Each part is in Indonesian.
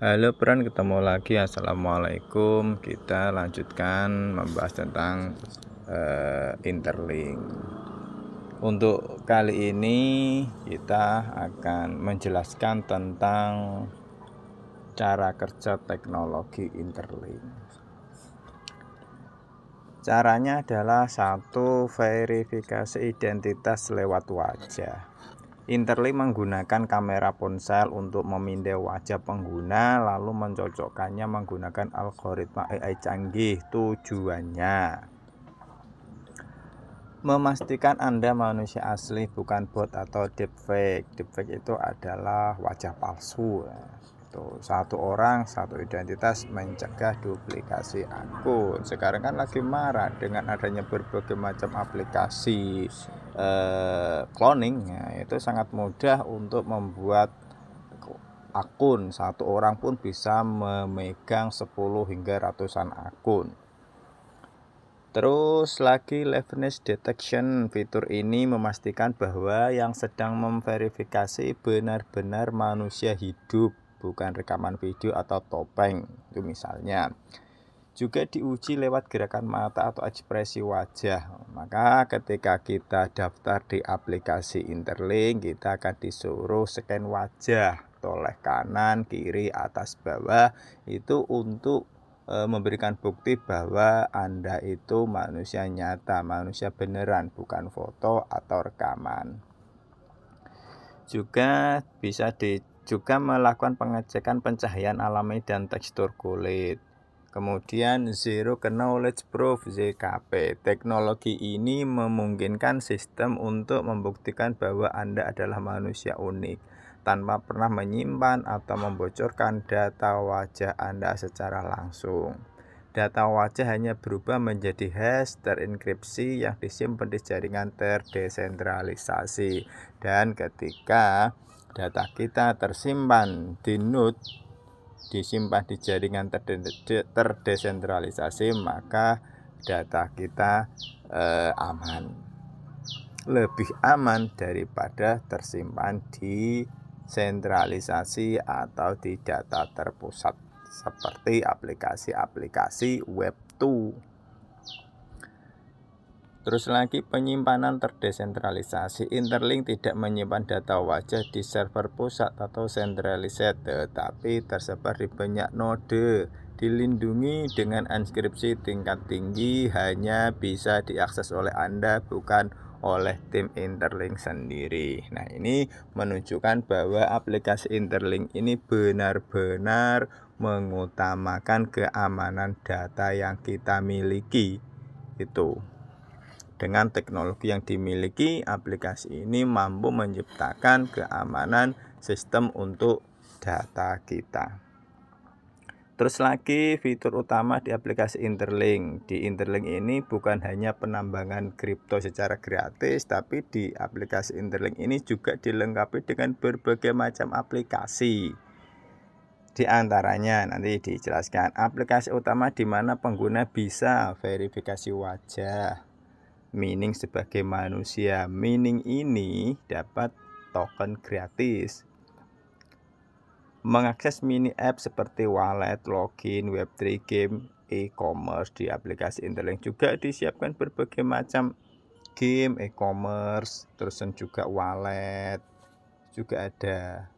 Halo Pran, ketemu lagi. Assalamualaikum. Kita lanjutkan membahas tentang interlink. Untuk kali ini kita akan menjelaskan tentang cara kerja teknologi interlink. Caranya adalah satu, verifikasi identitas lewat wajah. Interlink menggunakan kamera ponsel untuk memindai wajah pengguna lalu mencocokkannya menggunakan algoritma AI canggih. Tujuannya memastikan Anda manusia asli, bukan bot atau deepfake. Deepfake itu adalah wajah palsu. Satu orang, satu identitas, mencegah duplikasi akun. Sekarang kan lagi marak dengan adanya berbagai macam aplikasi cloning, ya, itu sangat mudah untuk membuat akun. Satu orang pun bisa memegang 10 hingga ratusan akun. Terus lagi liveness detection. Fitur ini memastikan bahwa yang sedang memverifikasi benar-benar manusia hidup, bukan rekaman video atau topeng. Itu misalnya. Juga diuji lewat gerakan mata atau ekspresi wajah. Maka ketika kita daftar di aplikasi interlink, kita akan disuruh scan wajah, toleh kanan, kiri, atas, bawah, itu untuk memberikan bukti bahwa Anda itu manusia nyata, manusia beneran, bukan foto atau rekaman. Juga bisa juga melakukan pengecekan pencahayaan alami dan tekstur kulit. Kemudian Zero Knowledge Proof (ZKP). Teknologi ini memungkinkan sistem untuk membuktikan bahwa Anda adalah manusia unik tanpa pernah menyimpan atau membocorkan data wajah Anda secara langsung. Data wajah hanya berubah menjadi hash terenkripsi yang disimpan di jaringan terdesentralisasi. Dan ketika data kita tersimpan di node, disimpan di jaringan terdesentralisasi, maka data kita aman. Lebih aman daripada tersimpan di sentralisasi atau di data terpusat seperti aplikasi-aplikasi Web2. Terus lagi penyimpanan terdesentralisasi. Interlink tidak menyimpan data wajah di server pusat atau centralized, tetapi tersebar di banyak node, dilindungi dengan inskripsi tingkat tinggi, hanya bisa diakses oleh Anda, bukan oleh tim interlink sendiri. Nah, ini menunjukkan bahwa aplikasi interlink ini benar-benar mengutamakan keamanan data yang kita miliki. Itu dengan teknologi yang dimiliki, aplikasi ini mampu menciptakan keamanan sistem untuk data kita. Terus lagi fitur utama di aplikasi interlink. Di interlink ini bukan hanya penambangan kripto secara gratis, tapi di aplikasi interlink ini juga dilengkapi dengan berbagai macam aplikasi. Di antaranya nanti dijelaskan aplikasi utama di mana pengguna bisa verifikasi wajah, Mining sebagai manusia. Mining ini dapat token gratis. Mengakses mini app seperti wallet, login, web3, game, e-commerce. Di aplikasi interlink juga disiapkan berbagai macam game, e-commerce, terus juga wallet, juga ada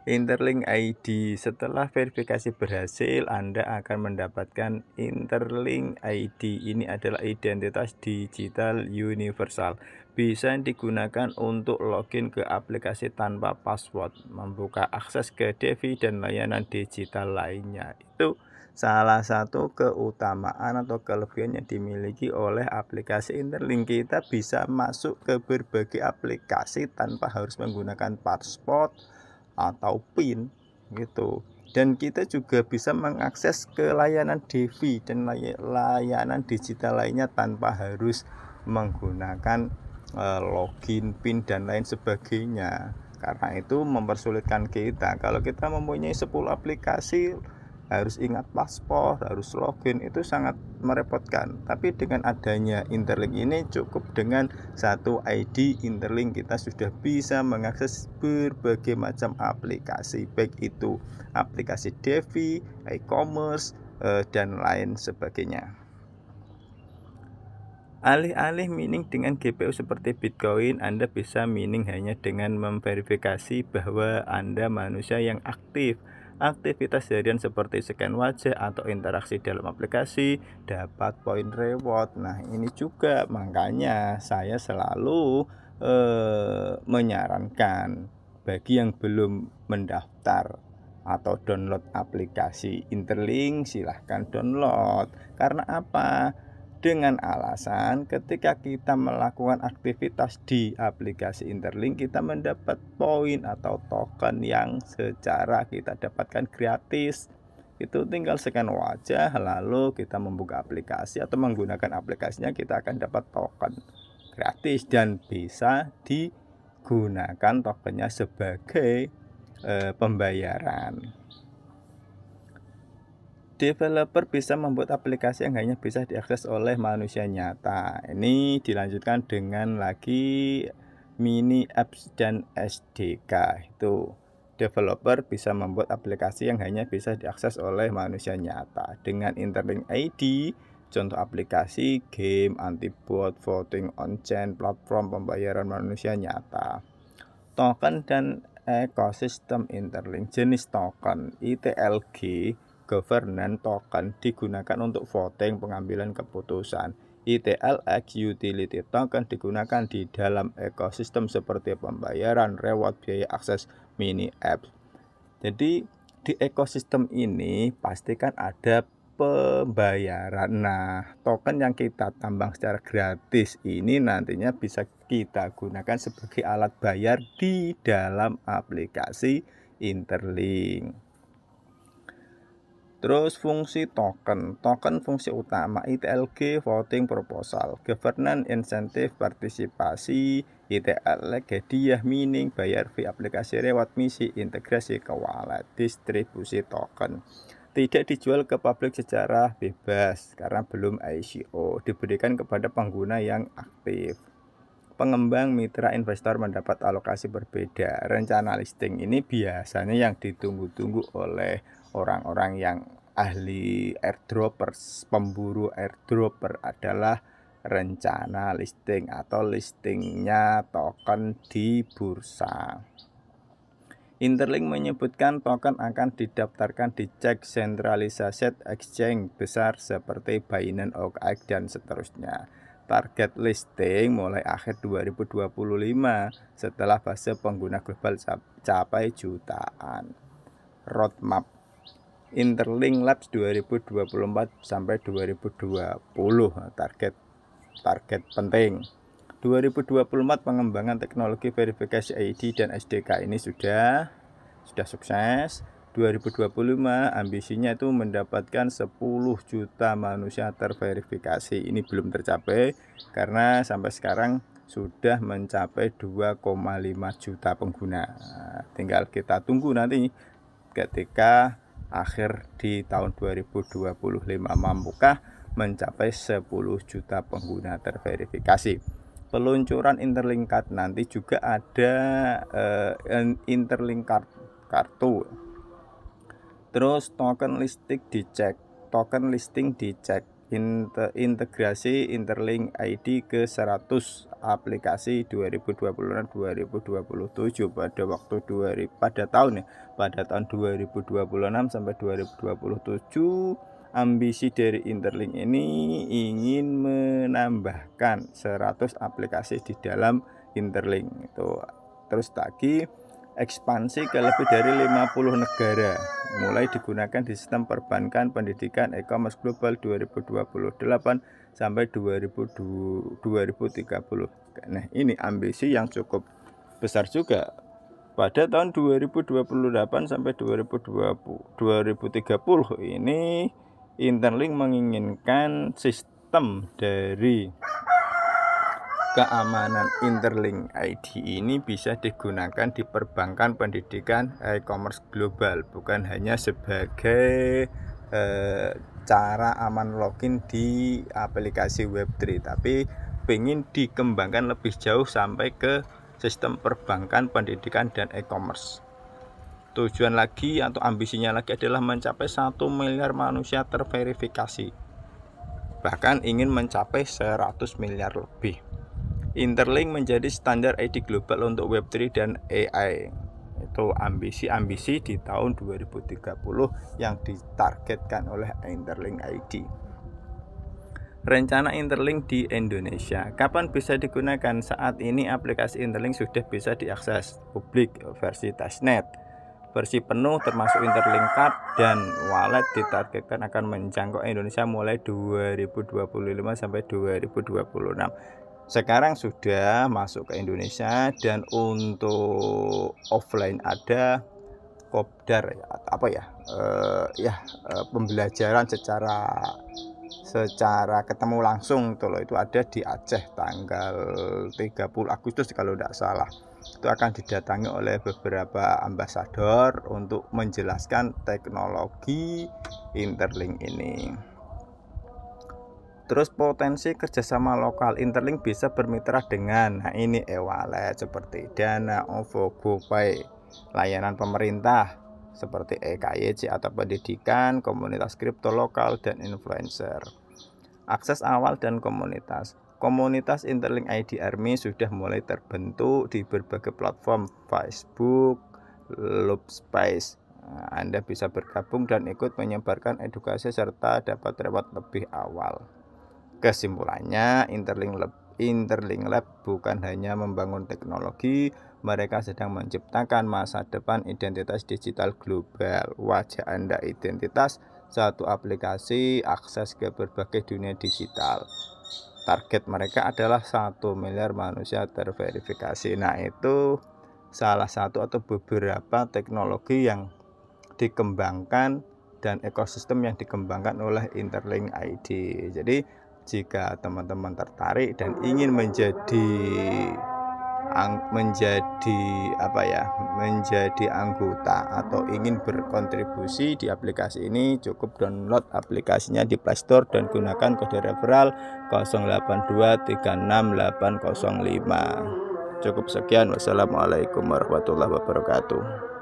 Interlink ID. Setelah verifikasi berhasil, Anda akan mendapatkan Interlink ID. Ini adalah identitas digital universal. Bisa digunakan untuk login ke aplikasi tanpa password, membuka akses ke DeFi dan layanan digital lainnya. Itu salah satu keutamaan atau kelebihan yang dimiliki oleh aplikasi interlink. Kita bisa masuk ke berbagai aplikasi tanpa harus menggunakan password atau PIN gitu. Dan kita juga bisa mengakses ke layanan DeFi dan layanan digital lainnya tanpa harus menggunakan login, PIN dan lain sebagainya. Karena itu mempersulitkan kita. Kalau kita mempunyai 10 aplikasi harus ingat paspor, harus login, itu sangat merepotkan. Tapi dengan adanya Interlink ini cukup dengan satu ID Interlink kita sudah bisa mengakses berbagai macam aplikasi, baik itu aplikasi Devi, e-commerce, dan lain sebagainya. Alih-alih mining dengan GPU seperti Bitcoin, Anda bisa mining hanya dengan memverifikasi bahwa Anda manusia yang aktif. Aktivitas harian seperti scan wajah atau interaksi dalam aplikasi dapat poin reward. Nah, ini juga makanya saya selalu menyarankan bagi yang belum mendaftar atau download aplikasi Interlink, silahkan download. Karena apa? Dengan alasan ketika kita melakukan aktivitas di aplikasi Interlink, kita mendapat poin atau token yang secara kita dapatkan gratis. Itu tinggal scan wajah, lalu kita membuka aplikasi atau menggunakan aplikasinya, kita akan dapat token gratis dan bisa digunakan tokennya sebagai pembayaran. Developer bisa membuat aplikasi yang hanya bisa diakses oleh manusia nyata. Ini dilanjutkan dengan lagi mini apps dan SDK. Itu developer bisa membuat aplikasi yang hanya bisa diakses oleh manusia nyata dengan Interlink ID. Contoh aplikasi game, anti-bot, voting on-chain, platform pembayaran manusia nyata. Token dan ekosistem Interlink. Jenis token ITLG governance token digunakan untuk voting pengambilan keputusan. ITLX utility token digunakan di dalam ekosistem seperti pembayaran, reward, biaya akses, mini apps. Jadi di ekosistem ini pastikan ada pembayaran. Nah, token yang kita tambang secara gratis ini nantinya bisa kita gunakan sebagai alat bayar di dalam aplikasi Interlink. Terus fungsi token fungsi utama ITLG voting proposal, governance insentif partisipasi, ITLG hadiah mining, bayar fee aplikasi reward misi, integrasi ke wallet, distribusi token. Tidak dijual ke publik secara bebas karena belum ICO, diberikan kepada pengguna yang aktif. Pengembang mitra investor mendapat alokasi berbeda. Rencana listing ini biasanya yang ditunggu-tunggu oleh orang-orang yang ahli airdroppers, pemburu airdropper adalah rencana listing atau listingnya token di bursa. Interlink menyebutkan token akan didaftarkan di cek centralized exchange besar seperti Binance, OKX, dan seterusnya. Target listing mulai akhir 2025 setelah fase pengguna global capai jutaan. Roadmap Interlink Labs 2024 sampai 2020 target penting. 2024 pengembangan teknologi verifikasi ID dan SDK ini sudah sukses. 2025 ambisinya itu mendapatkan 10 juta manusia terverifikasi. Ini belum tercapai karena sampai sekarang sudah mencapai 2,5 juta pengguna. Tinggal kita tunggu nanti ketika akhir di tahun 2025 mampukah mencapai 10 juta pengguna terverifikasi. Peluncuran Interlink Card nanti juga ada Interlink kartu. Terus token listing dicek, integrasi Interlink ID ke 100 aplikasi 2026-2027 pada tahun 2026 sampai 2027. Ambisi dari Interlink ini ingin menambahkan 100 aplikasi di dalam Interlink itu. Terus lagi ekspansi ke lebih dari 50 negara, mulai digunakan di sistem perbankan, pendidikan, e-commerce global 2028 sampai 2030. Nah, ini ambisi yang cukup besar juga. Pada tahun 2028 sampai 2030 ini Interlink menginginkan sistem dari Keamanan Interlink ID ini bisa digunakan di perbankan, pendidikan, e-commerce global, bukan hanya sebagai cara aman login di aplikasi Web3, tapi ingin dikembangkan lebih jauh sampai ke sistem perbankan, pendidikan, dan e-commerce. Tujuan lagi atau ambisinya lagi adalah mencapai 1 miliar manusia terverifikasi, bahkan ingin mencapai 100 miliar lebih. Interlink menjadi standar ID global untuk Web3 dan AI. Itu ambisi-ambisi di tahun 2030 yang ditargetkan oleh Interlink ID. Rencana Interlink di Indonesia. Kapan bisa digunakan? Saat ini aplikasi Interlink sudah bisa diakses publik versi testnet. Versi penuh termasuk Interlink Card dan wallet ditargetkan akan menjangkau Indonesia mulai 2025 sampai 2026. Sekarang sudah masuk ke Indonesia, dan untuk offline ada kopdar pembelajaran secara ketemu langsung itu ada di Aceh tanggal 30 Agustus kalau tidak salah. Itu akan didatangi oleh beberapa ambasador untuk menjelaskan teknologi Interlink ini. Terus potensi kerjasama lokal, Interlink bisa bermitra dengan e-wallet seperti Dana, OVO, GoPay, layanan pemerintah seperti EKYC atau pendidikan, komunitas kripto lokal, dan influencer. Akses awal dan komunitas. Komunitas Interlink ID Army sudah mulai terbentuk di berbagai platform Facebook, Loopspace. Anda bisa bergabung dan ikut menyebarkan edukasi serta dapat reward lebih awal. Kesimpulannya, Interlink Lab bukan hanya membangun teknologi, mereka sedang menciptakan masa depan identitas digital global. Wajah Anda identitas, satu aplikasi, akses ke berbagai dunia digital. Target mereka adalah 1 miliar manusia terverifikasi. Nah, itu salah satu atau beberapa teknologi yang dikembangkan dan ekosistem yang dikembangkan oleh Interlink ID. Jadi jika teman-teman tertarik dan ingin menjadi anggota atau ingin berkontribusi di aplikasi ini, cukup download aplikasinya di Play Store dan gunakan kode referral 08236805. Cukup sekian, wassalamualaikum warahmatullahi wabarakatuh.